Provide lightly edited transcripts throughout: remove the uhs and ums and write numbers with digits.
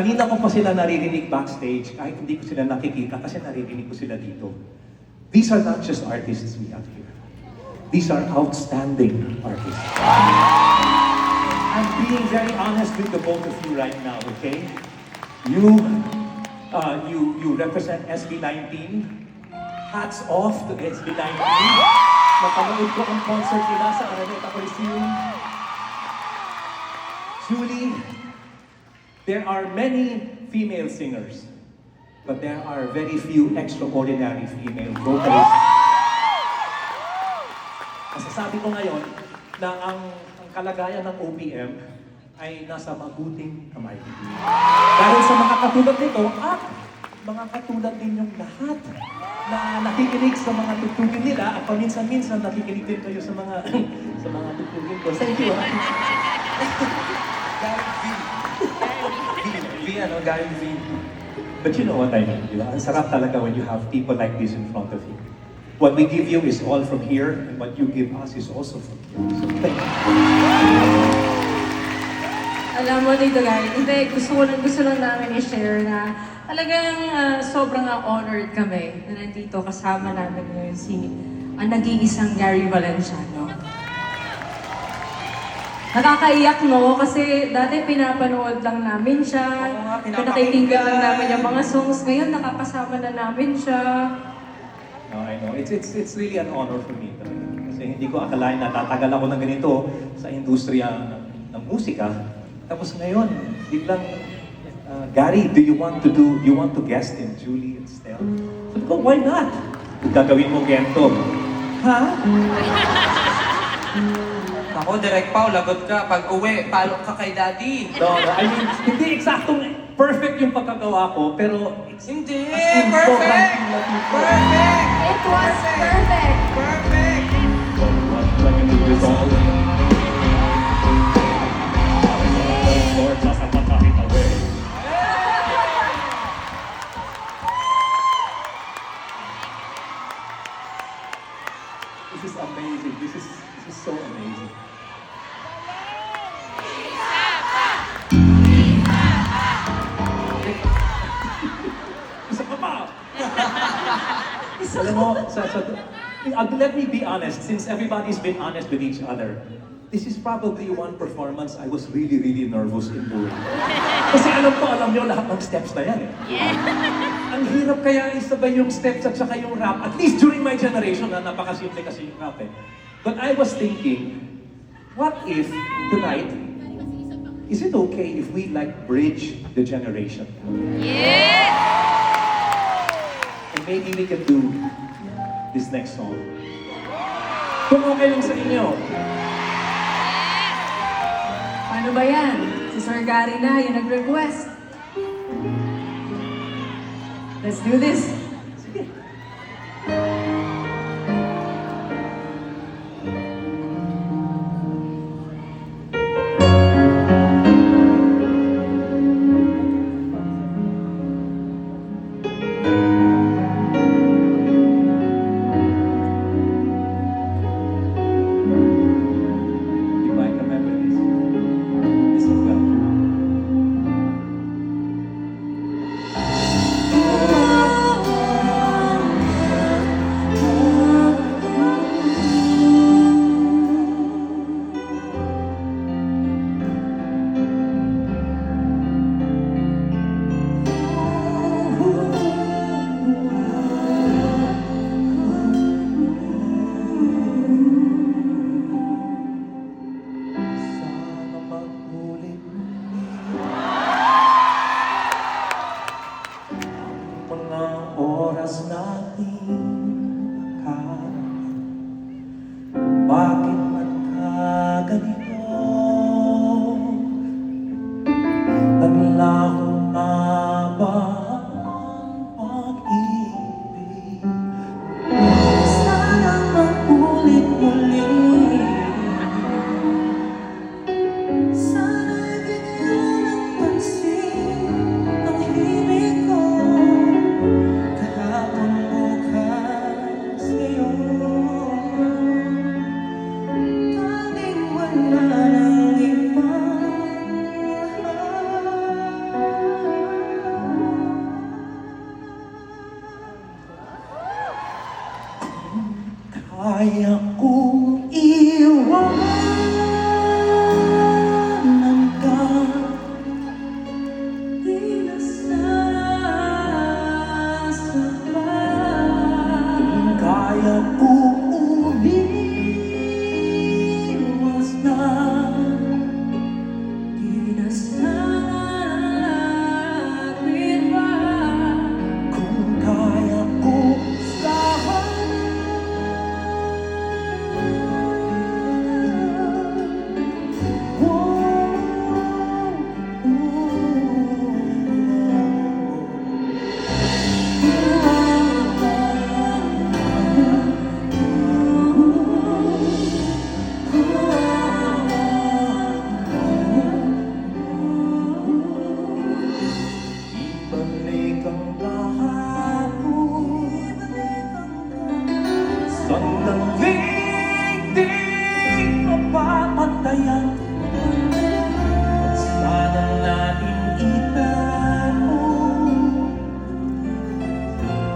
Kanina ko pa sila naririnig backstage, kahit hindi ko sila nakikita kasi naririnig ko sila dito. These are not just artists we have here. These are outstanding artists. I'm being very honest with the both of you right now, okay? You represent SB19. Hats off to SB19. Napanood ko ang concert nila sa Araneta Coliseum. Julie, there are many female singers, but there are very few extraordinary female vocalists. Masasabi ko ngayon na ang kalagayan ng OPM ay nasa mabuting kamay. Dahil sa mga katulad nito at mga katulad ninyong lahat na nakikinig sa mga tugtugin nila at paminsan-minsan nakikinig din kayo sa mga sa mga tugtugin ko. Thank you. Gary V. But you know what I mean, di ba? Ang sarap talaga when you have people like this in front of you. What we give you is all from here, and what you give us is also from here. So thank you. Alam mo dito guys, hindi, gusto lang namin i-share na talagang sobrang honored kami na nandito kasama namin ngayon si ang nag-iisang Gary Valenciano. Nakakaiyak no, kasi dati pinapanood lang namin siya, pinakikinggan lang namin yung mga songs, ngayon nakakasama na namin siya. No, I know. It's really an honor for me. Kasi hindi ko akalain na tatagal ako ng ganito sa industriya ng musika. Tapos ngayon, biglang, Gary, do you want to guest in Julie and Stell? Sabi ko, why not? Gagawin mo gento. Ha? Ako, Direk Pao, lagot ka. Pag uwi, palo ka kay Daddy. No, I mean, hindi eksaktong perfect yung pagkagawa ko, pero Hindi! as in, sobrang Perfect! pinatid ko. Perfect! It was perfect! Perfect! Like a new resolve. Lord, sasapatahin away. This is amazing. This is so amazing. Isa pa ba? Alam mo, let me be honest, since everybody's been honest with each other, this is probably one performance I was really, really nervous in doing. Kasi alam nyo lahat ng steps na yan eh. Ang hirap kaya isabay yung steps at saka yung rap, at least during my generation na napakasimple kasi yung rap eh. But I was thinking, what if tonight, is it okay if we like bridge the generation? And maybe we can do this next song. Kung okay lang sa inyo. Ano ba yan? Si Sir Gary na, yung nag-request. Let's do this! You might remember this. This as well. kaya kong iwanan ka. Di na sasabay. Kung kaya kong umiwas na. Di na salapit pa. Kung kaya kong ibalik ang kahapon, sandaling di mapapatayan. Sana natin itago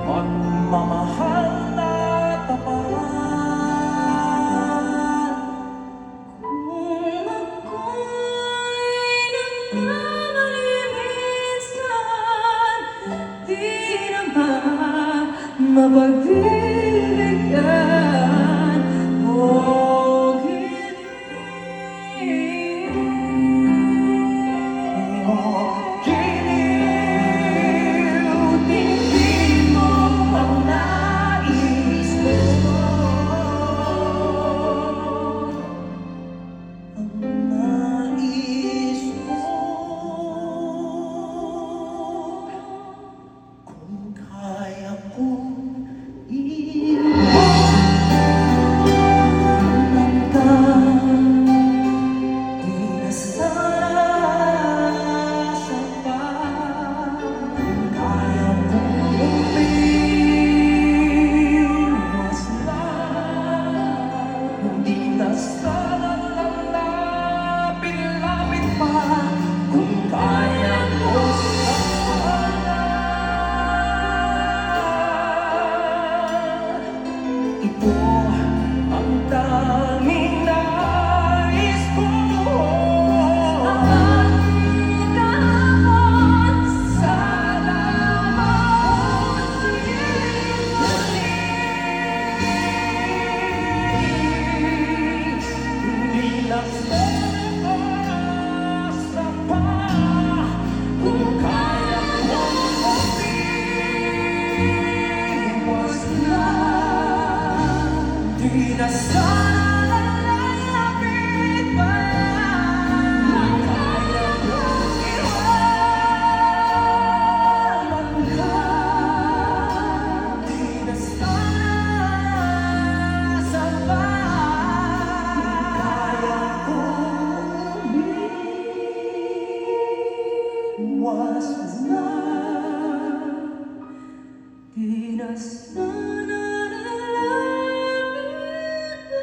at mamahal na tapat. Kung ako'y nagkamali minsan, di na ba mapagbibigyan o Tingin mo ang nais mo, ang nais mo. Kung kaya kong iwanan ka, di na sasabay. Kung kaya kong umiwas na, hindi na sana lalapit-lapit pa. Kung kaya ko sana, ito ang tanging nais ko. kahapon, sana Hindi lang sa pa. Kung kaya kong umiwas na, di na sana lalapit pa. Kung kaya kong iwanan ka, di na sana sabay. Kaya kong umiwas na. di na sana lalapit pa.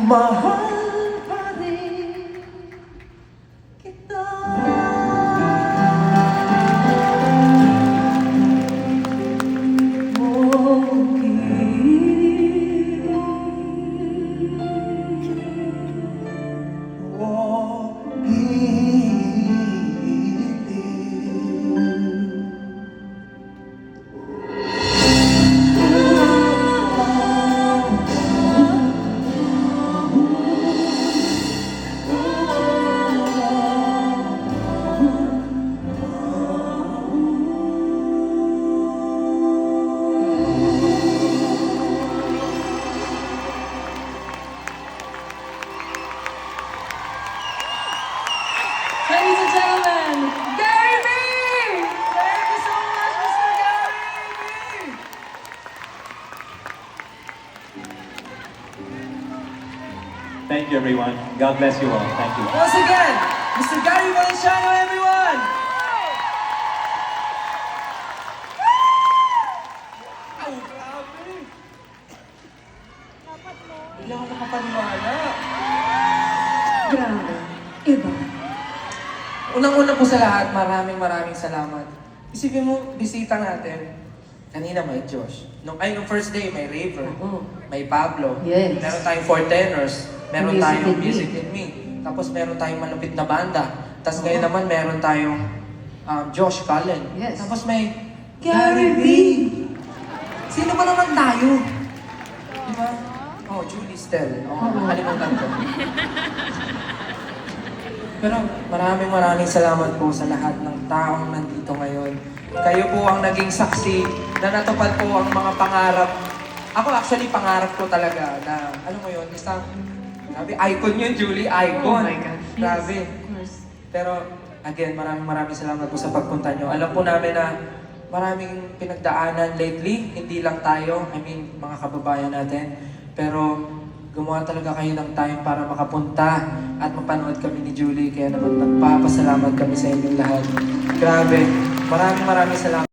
Mahal pa rin kita. Ladies and gentlemen, Gary V! Thank you so much, Mr. Gary V! Thank you, everyone. God bless you all. Thank you. Once again, Mr. Gary Valenciano, everyone! Wow, grabe! Hindi ako makapaniwala. Grabe, iba. Unang-una po sa lahat, maraming salamat Isipin mo, bisita natin. Kanina may Josh. Nung first day, may Raver. Oo. May Pablo. Yes. Meron tayong Four Tenors. Meron Music tayong with Me. Music with Me. Tapos meron tayong malupit na banda. Tapos ngayon naman meron tayong Josh Cullen. Yes. Tapos may Gary V. Sino ba naman tayo? Di ba? Oh, Julie Stell. Oh, nakalimutan ko. Pero maraming salamat po sa lahat ng taong nandito ngayon. Kayo po ang naging saksi na natupad po ang mga pangarap. Ako actually pangarap ko talaga na, alam mo yun, isang, grabe, icon yun, Julie, icon. Oh my gosh. Grabe. Yes, of course. Pero, again, maraming salamat po sa pagpunta nyo. Alam po namin na maraming pinagdaanan lately, hindi lang tayo, I mean, mga kababayan natin. Pero, gumawa talaga kayo ng time para makapunta at mapanood kami ni Julie. Kaya naman nagpapasalamat kami sa inyong lahat. Grabe, maraming salamat.